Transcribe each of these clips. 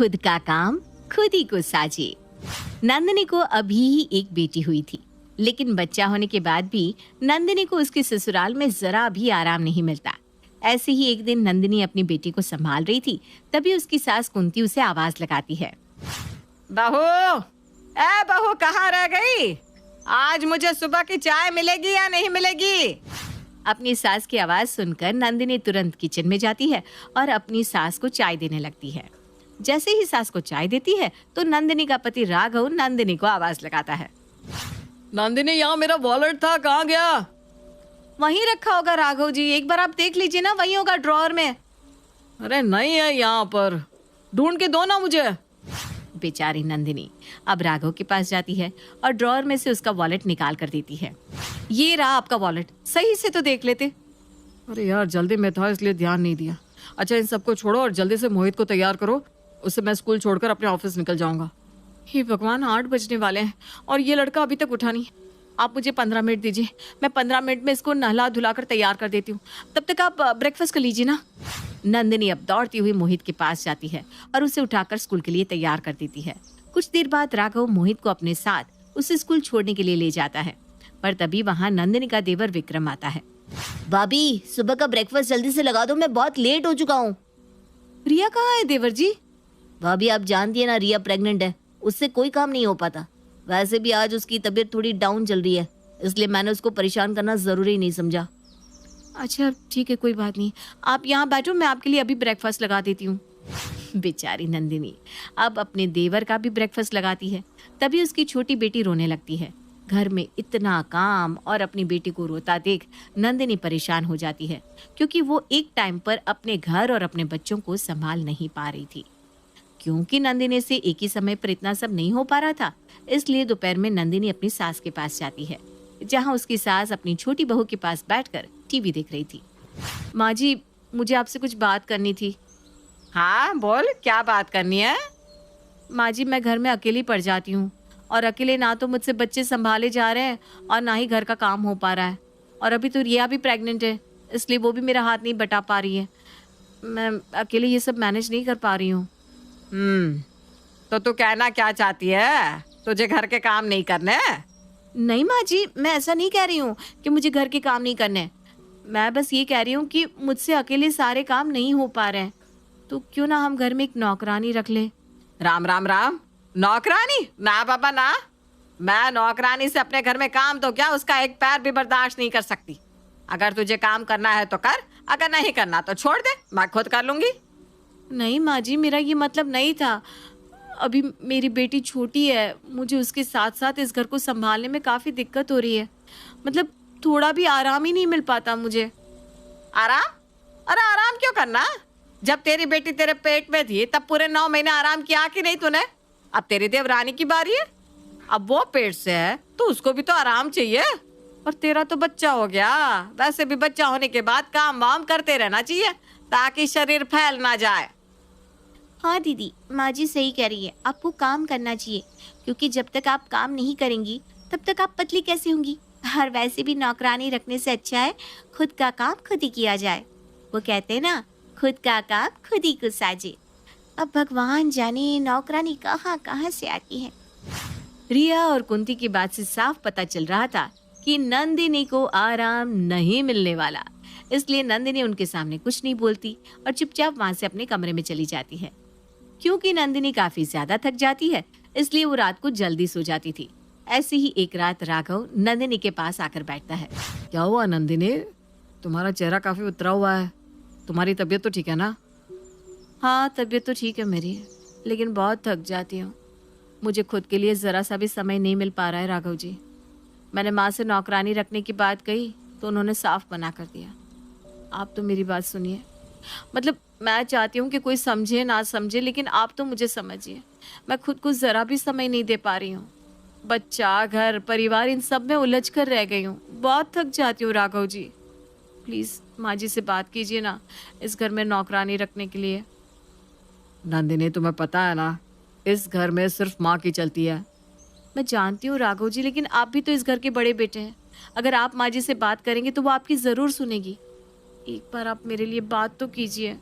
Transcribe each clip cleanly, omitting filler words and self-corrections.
खुद का काम खुद ही को साजे। नंदिनी को अभी ही एक बेटी हुई थी, लेकिन बच्चा होने के बाद भी नंदिनी को उसके ससुराल में जरा भी आराम नहीं मिलता। ऐसे ही एक दिन नंदिनी अपनी बेटी को संभाल रही थी, तभी उसकी सास कुंती उसे आवाज लगाती है। बहू, ए बहू, कहाँ रह गई? आज मुझे सुबह की चाय मिलेगी या नहीं मिलेगी? अपनी सास की आवाज सुनकर नंदिनी तुरंत किचन में जाती है और अपनी सास को चाय देने लगती है। जैसे ही सास को चाय देती है तो नंदिनी का पति राघव नंदिनी को आवाज लगाता है। नंदिनी, यहाँ मेरा वॉलेट था, कहाँ गया? वहीं रखा होगा राघव जी, एक बार आप देख लीजिए ना, वहीं होगा ड्रॉअर में। अरे नहीं है यहाँ पर, ढूंढ के दो ना मुझे। बेचारी नंदिनी अब राघव के पास जाती है और ड्रॉअर में से उसका वॉलेट निकाल कर देती है। ये रहा आपका वॉलेट, सही से तो देख लेते। अरे यार, जल्दी में था इसलिए ध्यान नहीं दिया। अच्छा, इन सबको छोड़ो और जल्दी से मोहित को तैयार करो, उससे मैं स्कूल छोड़कर अपने ऑफिस निकल जाऊंगा। हे भगवान, 8 बजने वाले हैं और ये लड़का अभी तक उठा नहीं। आप मुझे 15 मिनट दीजिए, मैं 15 मिनट में इसको नहला धुला कर तैयार कर देती हूँ। तब तक आप ब्रेकफास्ट कर लीजिए ना। नंदिनी अब दौड़ती हुई मोहित के पास जाती है और उसे उठाकर स्कूल के लिए तैयार कर देती है। कुछ देर बाद राघव मोहित को अपने साथ उसे स्कूल छोड़ने के लिए ले जाता है, पर तभी वहाँ नंदिनी का देवर विक्रम आता है। भाभी, सुबह का ब्रेकफास्ट जल्दी से लगा दो, मैं बहुत लेट हो चुका हूँ। रिया कहाँ है देवर जी? भाभी, आप जानती है ना, रिया प्रेग्नेंट है, उससे कोई काम नहीं हो पाता। वैसे भी आज उसकी तबीयत थोड़ी डाउन चल रही है, इसलिए मैंने उसको परेशान करना जरूरी नहीं समझा। अच्छा ठीक है, कोई बात नहीं, आप यहाँ बैठो, मैं आपके लिए अभी ब्रेकफास्ट लगा देती हूँ। बेचारी नंदिनी अब अपने देवर का भी ब्रेकफास्ट लगाती है। तभी उसकी छोटी बेटी रोने लगती है। घर में इतना काम और अपनी बेटी को रोता देख नंदिनी परेशान हो जाती है, क्योंकि वो एक टाइम पर अपने घर और अपने बच्चों को संभाल नहीं पा रही थी। क्योंकि नंदिनी से एक ही समय पर इतना सब नहीं हो पा रहा था, इसलिए दोपहर में नंदिनी अपनी सास के पास जाती है, जहाँ उसकी सास अपनी छोटी बहू के पास बैठकर टीवी देख रही थी। माँ जी, मुझे आपसे कुछ बात करनी थी। हाँ बोल, क्या बात करनी है? माँ जी, मैं घर में अकेली पड़ जाती हूँ और अकेले ना तो मुझसे बच्चे संभाले जा रहे हैं और ना ही घर का काम हो पा रहा है। और अभी तो रिया भी प्रेग्नेंट है, इसलिए वो भी मेरा हाथ नहीं बटा पा रही है। मैं अकेले ये सब मैनेज नहीं कर पा रही हूँ। तो तू कहना क्या चाहती है? तुझे घर के काम नहीं करने? नहीं माँ जी, मैं ऐसा नहीं कह रही हूँ कि मुझे घर के काम नहीं करने। मैं बस ये कह रही हूँ कि मुझसे अकेले सारे काम नहीं हो पा रहे हैं, तो क्यों ना हम घर में एक नौकरानी रख लें। राम राम राम, नौकरानी? ना बाबा ना, मैं नौकरानी से अपने घर में काम तो क्या, उसका एक पैर भी बर्दाश्त नहीं कर सकती। अगर तुझे काम करना है तो कर, अगर नहीं करना तो छोड़ दे, मैं खुद कर लूंगी। नहीं माँ जी, मेरा ये मतलब नहीं था। अभी मेरी बेटी छोटी है, मुझे उसके साथ साथ इस घर को संभालने में काफ़ी दिक्कत हो रही है। मतलब थोड़ा भी आराम ही नहीं मिल पाता मुझे। आराम? अरे आराम क्यों करना? जब तेरी बेटी तेरे पेट में थी तब पूरे 9 महीने आराम किया कि नहीं तूने? अब तेरी देवरानी की बारी है, अब वो पेट से है तो उसको भी तो आराम चाहिए। और तेरा तो बच्चा हो गया, वैसे भी बच्चा होने के बाद काम वाम करते रहना चाहिए ताकि शरीर फैल ना जाए। हाँ दीदी, माँ जी सही कह रही है, आपको काम करना चाहिए, क्योंकि जब तक आप काम नहीं करेंगी तब तक आप पतली कैसे होंगी। और वैसे भी नौकरानी रखने से अच्छा है खुद का काम खुद ही किया जाए। वो कहते हैं ना, खुद का काम खुद ही को साजे। अब भगवान जाने नौकरानी कहाँ कहाँ से आती है। रिया और कुंती की बात से साफ पता चल रहा था कि नंदिनी को आराम नहीं मिलने वाला, इसलिए नंदिनी उनके सामने कुछ नहीं बोलती और चुपचाप वहां से अपने कमरे में चली जाती है। क्योंकि नंदिनी काफी ज्यादा थक जाती है, इसलिए वो रात को जल्दी सो जाती थी। ऐसी ही एक रात राघव नंदिनी के पास आकर बैठता है। क्या हुआ नंदिनी, तुम्हारा चेहरा काफी उतरा हुआ है, तुम्हारी तबीयत तो ठीक है ना? हाँ, तबीयत तो ठीक है मेरी, लेकिन बहुत थक जाती हूँ। मुझे खुद के लिए ज़रा सा भी समय नहीं मिल पा रहा है राघव जी। मैंने माँ से नौकरानी रखने की बात कही तो उन्होंने साफ मना कर दिया। आप तो मेरी बात सुनिए, मतलब मैं चाहती हूँ कि कोई समझे ना समझे, लेकिन आप तो मुझे समझिए। मैं खुद को ज़रा भी समय नहीं दे पा रही हूँ। बच्चा, घर, परिवार, इन सब में उलझ कर रह गई हूँ। बहुत थक जाती हूँ राघव जी। प्लीज़ माँ जी से बात कीजिए ना इस घर में नौकरानी रखने के लिए। नंदिनी, तुम्हें पता है ना, इस घर में सिर्फ माँ की चलती है। मैं जानती हूँ राघव जी, लेकिन आप भी तो इस घर के बड़े बेटे हैं। अगर आप माँ जी से बात करेंगे तो वो आपकी ज़रूर सुनेगी। एक बार आप मेरे लिए बात तो कीजिए।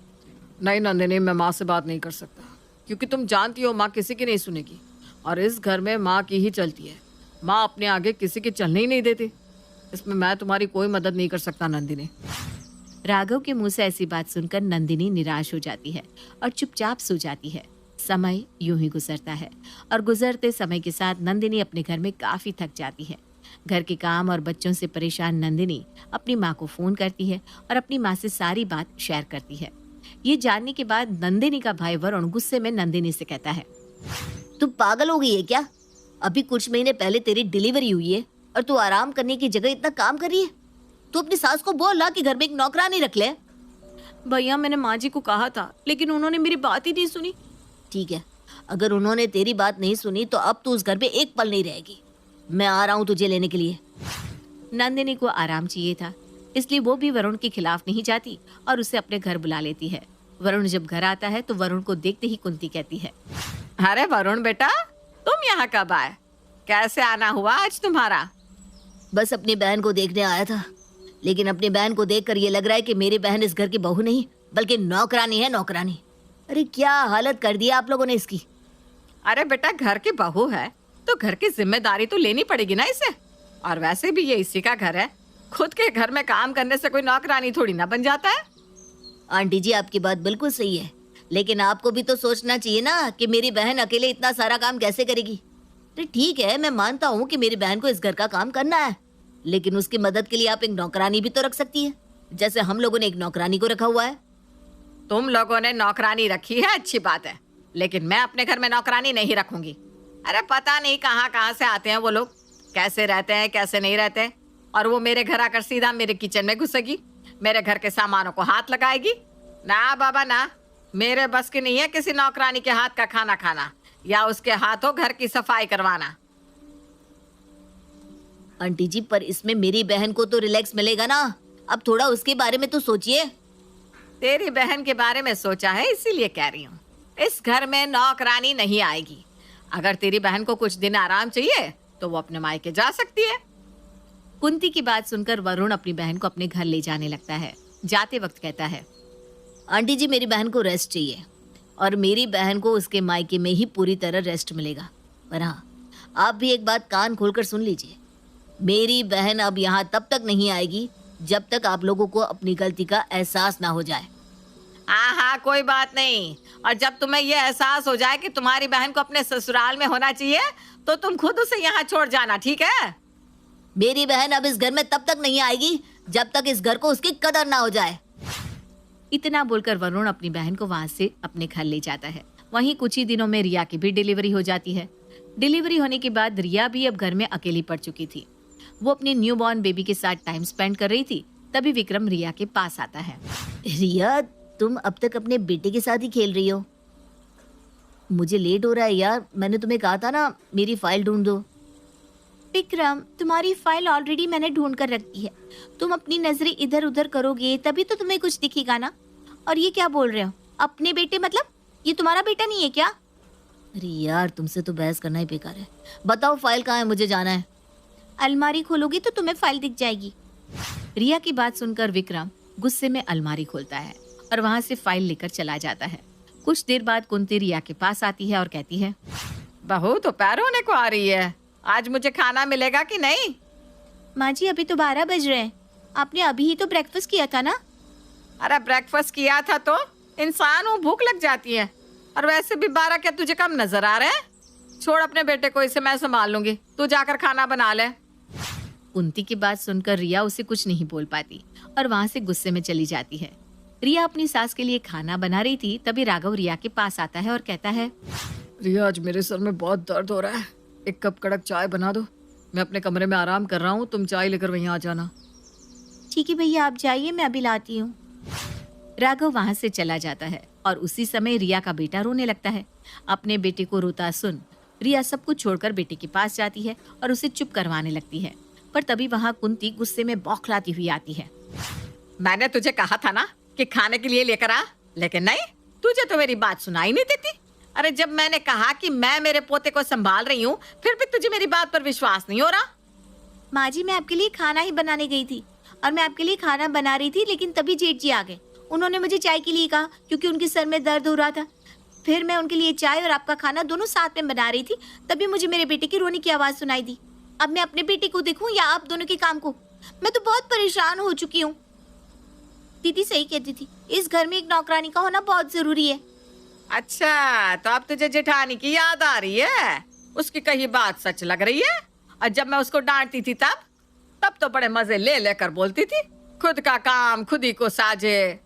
नहीं नंदिनी, मैं माँ से बात नहीं कर सकता, क्योंकि तुम जानती हो माँ किसी की नहीं सुनेगी, और इस घर में माँ की ही चलती है। माँ अपने आगे किसी के चलने ही नहीं देती। इसमें मैं तुम्हारी कोई मदद नहीं कर सकता नंदिनी। राघव के मुंह से ऐसी बात सुनकर नंदिनी निराश हो जाती है और चुपचाप सो जाती है। समय यूं ही गुजरता है और गुजरते समय के साथ नंदिनी अपने घर में काफी थक जाती है। घर के काम और बच्चों से परेशान नंदिनी अपनी माँ को फोन करती है और अपनी माँ से सारी बात शेयर करती है। ये जानने के बाद नंदिनी का भाई वरुण गुस्से में नंदिनी से कहता है, तू पागल हो गई है क्या? अभी कुछ महीने पहले तेरी डिलीवरी हुई है और तू आराम करने की जगह इतना काम कर रही है। तू अपनी सास को बोल ला कि घर में एक नौकरानी रख ले। भैया मैंने माँ जी को कहा था, लेकिन उन्होंने मेरी बात ही नहीं सुनी। ठीक है, अगर उन्होंने तेरी बात नहीं सुनी तो अब तू उस घर में एक पल नहीं रहेगी। मैं आ रहा हूँ तुझे लेने के लिए। नंदिनी को आराम चाहिए था, इसलिए वो भी वरुण के खिलाफ नहीं जाती और उसे अपने घर बुला लेती है। वरुण जब घर आता है तो वरुण को देखते ही कुंती कहती है, अरे वरुण बेटा, तुम यहाँ कब आए? कैसे आना हुआ आज तुम्हारा? बस अपनी बहन को देखने आया था, लेकिन अपनी बहन को देखकर ये लग रहा है कि मेरी बहन इस घर की बहू नहीं बल्कि नौकरानी है, नौकरानी। अरे क्या हालत कर दी आप लोगों ने इसकी। अरे बेटा, घर की बहू है तो घर की जिम्मेदारी तो लेनी पड़ेगी ना इसे। और वैसे भी ये इसी का घर है, खुद के घर में काम करने से कोई नौकरानी थोड़ी ना बन जाता है। आंटी जी, आपकी बात बिल्कुल सही है, लेकिन आपको भी तो सोचना चाहिए ना कि मेरी बहन अकेले इतना सारा काम कैसे करेगी। अरे ठीक है, मैं मानता हूँ कि मेरी बहन को इस घर का काम करना है, लेकिन उसकी मदद के लिए आप एक नौकरानी भी तो रख सकती है, जैसे हम लोगों ने एक नौकरानी को रखा हुआ है। तुम लोगों ने नौकरानी रखी है, अच्छी बात है, लेकिन मैं अपने घर में नौकरानी नहीं रखूंगी। अरे पता नहीं कहाँ कहाँ से आते हैं वो लोग, कैसे रहते हैं कैसे नहीं रहते, और वो मेरे घर आकर सीधा मेरे किचन में घुसेगी, मेरे घर के सामानों को हाथ लगाएगी। ना बाबा ना, मेरे बस की नहीं है किसी नौकरानी के हाथ का खाना खाना या उसके हाथों घर की सफाई करवाना। आंटी जी, पर इसमें मेरी बहन को तो रिलैक्स मिलेगा ना। अब थोड़ा उसके बारे में तो सोचिए। तेरी बहन के बारे में सोचा है इसीलिए कह रही हूँ, इस घर में नौकरानी नहीं आएगी। अगर तेरी बहन को कुछ दिन आराम चाहिए तो वो अपने मायके जा सकती है। कुंती की बात सुनकर वरुण अपनी बहन को अपने घर ले जाने लगता है। जाते वक्त कहता है, आंटी जी, मेरी बहन को रेस्ट चाहिए और मेरी बहन को उसके मायके में ही पूरी तरह रेस्ट मिलेगा। पर हाँ, आप भी एक बात कान खोलकर सुन लीजिए, मेरी बहन अब यहाँ तब तक नहीं आएगी जब तक आप लोगों को अपनी गलती का एहसास ना हो जाए। हाँ हाँ, कोई बात नहीं। और जब तुम्हें ये एहसास हो जाए कि तुम्हारी बहन को अपने ससुराल में होना चाहिए तो तुम खुद उसे यहाँ छोड़ जाना, ठीक है? मेरी बहन अब इस घर में तब तक नहीं आएगी जब तक इस घर को उसकी कदर ना हो जाए। इतना बोलकर वरुण अपनी बहन को वहां से अपने घर ले जाता है। वहीं कुछ ही दिनों में रिया की भी डिलीवरी हो जाती है। डिलीवरी होने के बाद रिया भी अब घर में अकेली पड़ चुकी थी। वो अपनी न्यूबॉर्न बेबी के साथ टाइम स्पेंड कर रही थी, तभी विक्रम रिया के पास आता है। रिया, तुम अब तक अपने बेटे के साथ ही खेल रही हो। मुझे लेट हो रहा है यार, मैंने तुम्हें कहा था ना मेरी फाइल ढूंढ दो। विक्रम, तुम्हारी फाइल ऑलरेडी मैंने ढूंढ कर रखी है। तुम अपनी नजरें इधर उधर करोगे तभी तो तुम्हें कुछ दिखेगा ना। और ये क्या बोल रहे हो, अपने बेटे? मतलब ये तुम्हारा बेटा नहीं है क्या? अरे यार, तुमसे तो बहस करना ही बेकार है। बताओ फाइल कहाँ है, मुझे जाना है। अलमारी खोलोगी तो तुम्हें फाइल दिख जाएगी। रिया की बात सुनकर विक्रम गुस्से में अलमारी खोलता है और वहां से फाइल लेकर चला जाता है। कुछ देर बाद कुंती रिया के पास आती है और कहती है, बहू तो पैर होने को आ रही है, आज मुझे खाना मिलेगा कि नहीं? माँ जी, अभी तो 12 बज रहे हैं, आपने अभी ही तो ब्रेकफास्ट किया था ना। अरे ब्रेकफास्ट किया था तो इंसान हूँ, भूख लग जाती है। और वैसे भी 12 क्या तुझे कम नजर आ रहे हैं? छोड़ अपने बेटे को, इसे मैं संभाल लूंगी, तू जाकर खाना बना ले। कुंती की बात सुनकर रिया उसे कुछ नहीं बोल पाती और वहां से गुस्से में चली जाती है। रिया अपनी सास के लिए खाना बना रही थी, तभी राघव रिया के पास आता है और कहता है, रिया, आज मेरे सर में बहुत दर्द हो रहा है, एक कप कड़क चाय बना दो। मैं अपने कमरे में आराम कर रहा हूँ, तुम चाय लेकर वहीं आ जाना। ठीक है भैया, आप जाइए, मैं अभी लाती हूँ। राघव वहां से चला जाता है और उसी समय रिया का बेटा रोने लगता है। अपने बेटे को रोता सुन रिया सब कुछ छोड़कर बेटे के पास जाती है और उसे चुप करवाने लगती है। पर तभी वहां कुंती गुस्से में बौखलाती हुई आती है। मैंने तुझे कहा था ना कि खाने के लिए लेकर आ, लेकिन नहीं, तुझे तो मेरी बात सुनाई नहीं देती। अरे जब मैंने कहा कि मैं मेरे पोते को संभाल रही हूँ, फिर भी तुझे मेरी बात पर विश्वास नहीं हो रहा। माँ जी, मैं आपके लिए खाना ही बनाने गई थी और मैं आपके लिए खाना बना रही थी, लेकिन तभी जेठ जी आ गए। उन्होंने मुझे चाय के लिए कहा क्योंकि उनके सर में दर्द हो रहा था। फिर मैं उनके लिए चाय और आपका खाना दोनों साथ में बना रही थी, तभी मुझे मेरे बेटे की रोने की आवाज़ सुनाई दी। अब मैं अपने बेटे को देखूं या आप दोनों के काम को? मैं तो बहुत परेशान हो चुकी हूँ। दीदी सही कहती थी, इस घर में एक नौकरानी का होना बहुत ज़रूरी है। अच्छा, तो अब तुझे जेठानी की याद आ रही है? उसकी कही बात सच लग रही है। और जब मैं उसको डांटती थी तब तो बड़े मजे ले लेकर बोलती थी, खुद का काम खुद ही को साजे।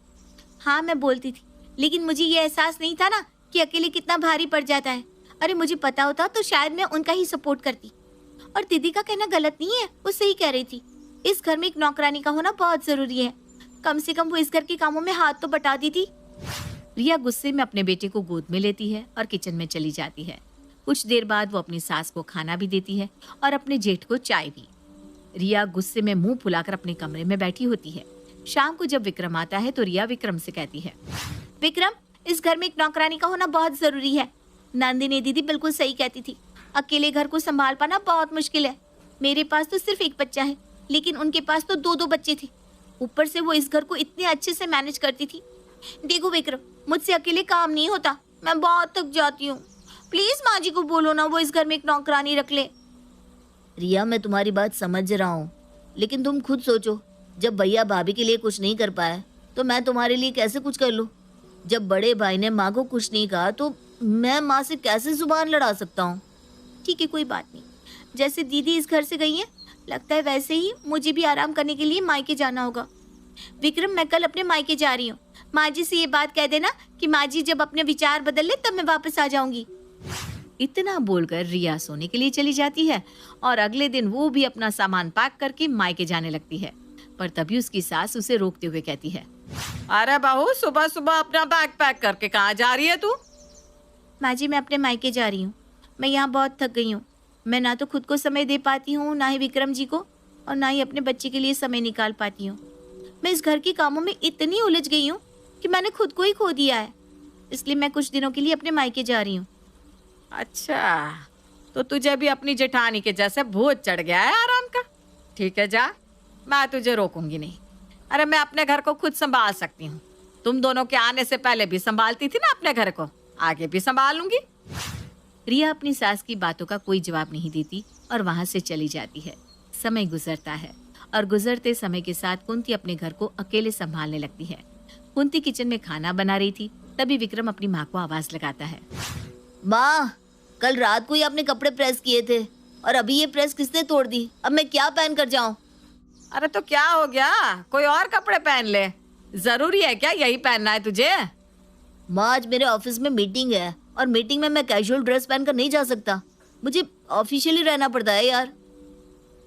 हाँ मैं बोलती थी, लेकिन मुझे ये एहसास नहीं था ना कि अकेले कितना भारी पड़ जाता है। अरे मुझे पता होता तो शायद मैं उनका ही सपोर्ट करती। और दीदी का कहना गलत नहीं है, वो सही कह रही थी। इस घर में एक नौकरानी का होना बहुत जरूरी है। कम से कम वो इस घर के कामों में हाथ तो बटा दी थी। रिया गुस्से में अपने बेटे को गोद में लेती है और किचन में चली जाती है। कुछ देर बाद वो अपनी सास को खाना भी देती है और अपने जेठ को चाय भी। रिया गुस्से में मुंह फुलाकर अपने कमरे में बैठी होती है। शाम को जब विक्रम आता है तो रिया विक्रम से कहती है, विक्रम, इस घर में एक नौकरानी का होना बहुत जरूरी है। नंदिनी दीदी बिल्कुल सही कहती थी, अकेले घर को संभाल पाना बहुत मुश्किल है। मेरे पास तो सिर्फ एक बच्चा है, लेकिन उनके पास तो दो बच्चे थे। ऊपर से वो इस घर को इतने अच्छे से मैनेज करती थी। देखो विक्रम, मुझसे अकेले काम नहीं होता, मैं बहुत थक जाती हूँ। प्लीज माँ जी को बोलो ना, वो इस घर में एक नौकरानी रख ले। रिया, मैं तुम्हारी बात समझ रहा हूँ, लेकिन तुम खुद सोचो, जब भैया भाभी के लिए कुछ नहीं कर पाए तो मैं तुम्हारे लिए कैसे कुछ कर लूँ? जब बड़े भाई ने माँ को कुछ नहीं कहा तो मैं माँ से कैसे जुबान लड़ा सकता हूँ? ठीक है, कोई बात नहीं। जैसे दीदी इस घर से गई है, लगता है वैसे ही मुझे भी आराम करने के लिए मायके जाना होगा। विक्रम, मैं कल अपने मायके जा रही हूँ। माँ जी से ये बात कह देना कि माँ जी जब अपने विचार बदल ले तब मैं वापस आ जाऊंगी। इतना बोलकर रिया सोने के लिए चली जाती है और अगले दिन वो भी अपना सामान पैक करके मायके जाने लगती है। पर तभी उसकी सास उसे रोकते हुए कहती है, अरे बहू, सुबह सुबह अपना बैग पैक करके कहाँ जा रही है तू? माँ जी, मैं अपने मायके जा रही हूँ। मैं यहाँ बहुत थक गई हूँ। मैं ना तो खुद को समय दे पाती हूँ, ना ही विक्रम जी को, और ना ही अपने बच्चे के लिए समय निकाल पाती हूँ। मैं इस घर के कामों में इतनी उलझ गई हूँ कि मैंने खुद को ही खो दिया है। इसलिए मैं कुछ दिनों के लिए अपने मायके जा रही हूँ। अच्छा, तो तुझे भी अपनी जेठानी के जैसे भूत चढ़ गया है आराम का। ठीक है, जा, मैं तुझे रोकूंगी नहीं। अरे मैं अपने घर को खुद संभाल सकती हूँ। तुम दोनों के आने से पहले भी संभालती थी ना अपने घर को, आगे भी संभालूंगी। रिया अपनी सास की बातों का कोई जवाब नहीं देती और वहां से चली जाती है। समय गुजरता है और गुजरते समय के साथ कुंती अपने घर को अकेले संभालने लगती है। कुंती किचन में खाना बना रही थी, तभी विक्रम अपनी माँ को आवाज लगाता है, माँ, कल रात को ही आपने कपड़े प्रेस किए थे और अभी ये प्रेस किसने तोड़ दी? अब मैं क्या पहन कर जाऊं? अरे तो क्या हो गया, कोई और कपड़े पहन ले। जरूरी है क्या यही पहनना है तुझे? माँ, आज मेरे ऑफिस में मीटिंग है और मीटिंग में मैं कैजुअल ड्रेस पहनकर नहीं जा सकता। मुझे ऑफिशियली रहना पड़ता है यार।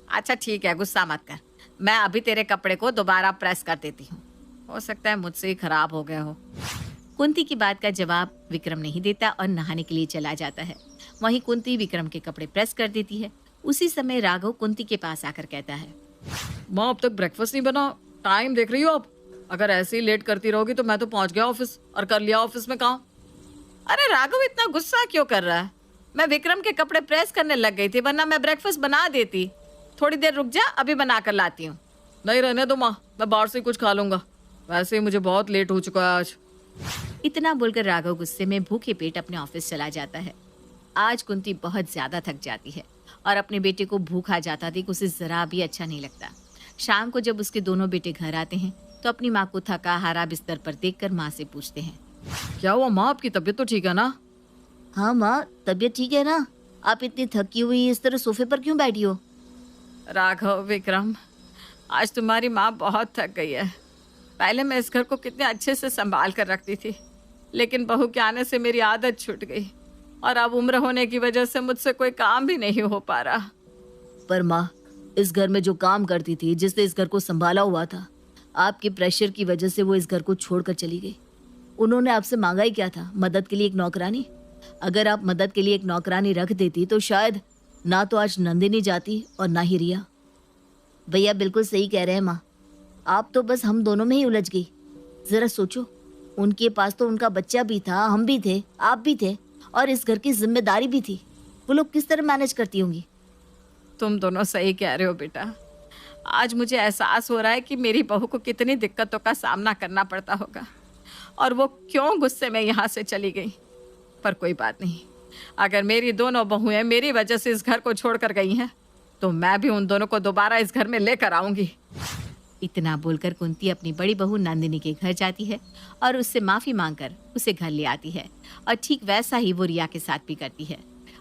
अच्छा ठीक है, गुस्सा मत कर। मैं अभी तेरे कपड़े को दोबारा प्रेस कर देती हूँ। हो सकता है मुझसे ही खराब हो गए हो। कुंती की बात का जवाब विक्रम नहीं देता और नहाने के लिए चला जाता है। वहीं कुंती विक्रम के कपड़े प्रेस कर देती है। उसी समय राघव कुंती के पास आकर कहता है, माँ, अब तक ब्रेकफास्ट नहीं बना, टाइम देख रही हो आप? अगर ऐसे ही लेट करती रहोगी तो मैं तो पहुंच गया ऑफिस और कर लिया ऑफिस में काम। अरे राघव, इतना गुस्सा क्यों कर रहा है? मैं विक्रम के कपड़े प्रेस करने लग गई थी, वरना मैं ब्रेकफास्ट बना देती। थोड़ी देर रुक जा, अभी बना कर लाती हूँ। नहीं, रहने दो माँ, मैं बाहर से कुछ खा लूंगा। वैसे ही मुझे बहुत लेट हो चुका है आज। इतना बोलकर राघव गुस्से में भूखे पेट अपने ऑफिस चला जाता है। आज कुंती बहुत ज्यादा थक जाती है और अपने बेटे को भूखा जाता देख उसे जरा भी अच्छा नहीं लगता। शाम को जब उसके दोनों बेटे घर आते हैं तो अपनी माँ को थका हारा बिस्तर पर देखकर माँ से पूछते हैं, क्या हुआ माँ, आपकी तबीयत तो ठीक है ना? हाँ माँ, तबीयत ठीक है ना? आप इतनी थकी हुई इस तरह सोफे पर क्यों बैठी हो? राघव, विक्रम, आज तुम्हारी माँ बहुत थक गई है। पहले मैं इस घर को कितने अच्छे से संभाल कर रखती थी, लेकिन बहू के आने से मेरी आदत छूट गई और अब उम्र होने की वजह से मुझसे कोई काम भी नहीं हो पा रहा। पर माँ, इस घर में जो काम करती थी, जिसने इस घर को संभाला हुआ था, आपके प्रेशर की वजह से वो इस घर को छोड़कर चली गई। उन्होंने आपसे मांगा ही क्या था? मदद के लिए एक नौकरानी। अगर आप मदद के लिए एक नौकरानी रख देती तो शायद ना तो आज नंदिनी जाती और ना ही रिया। भैया बिल्कुल सही कह रहे हैं माँ, आप तो बस हम दोनों में ही उलझ गई। जरा सोचो, उनके पास तो उनका बच्चा भी था, हम भी थे, आप भी थे, और इस घर की जिम्मेदारी भी थी। वो लोग किस तरह मैनेज करती होंगी? तुम दोनों सही कह रहे हो बेटा। आज मुझे एहसास हो रहा है कि मेरी बहू को कितनी दिक्कतों का सामना करना पड़ता होगा और वो क्यों गुस्से में यहाँ से चली गई। पर कोई बात नहीं, अगर मेरी दोनों बहुएं मेरी वजह से इस घर को छोड़कर गई हैं तो मैं भी उन दोनों को दोबारा इस घर में लेकर आऊंगी। इतना बोलकर कुंती अपनी बड़ी बहू नंदिनी के घर जाती है और उससे माफी मांगकर उसे घर ले आती है। और ठीक वैसा ही वो रिया के साथ भी करती है।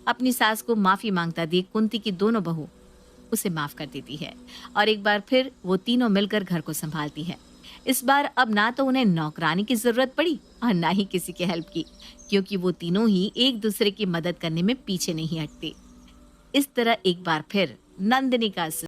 अपनी सास को माफी मांगता देख कुंती की दोनों बहू उसे माफ कर देती है और एक बार फिर वो तीनों मिलकर घर को संभालती है। इस बार अब ना तो उन्हें नौकरानी की जरूरत पड़ी और ना ही किसी की हेल्प की, क्योंकि वो तीनों ही एक दूसरे की मदद करने में पीछे नहीं हटते। इस तरह एक बार फिर नंदिनी का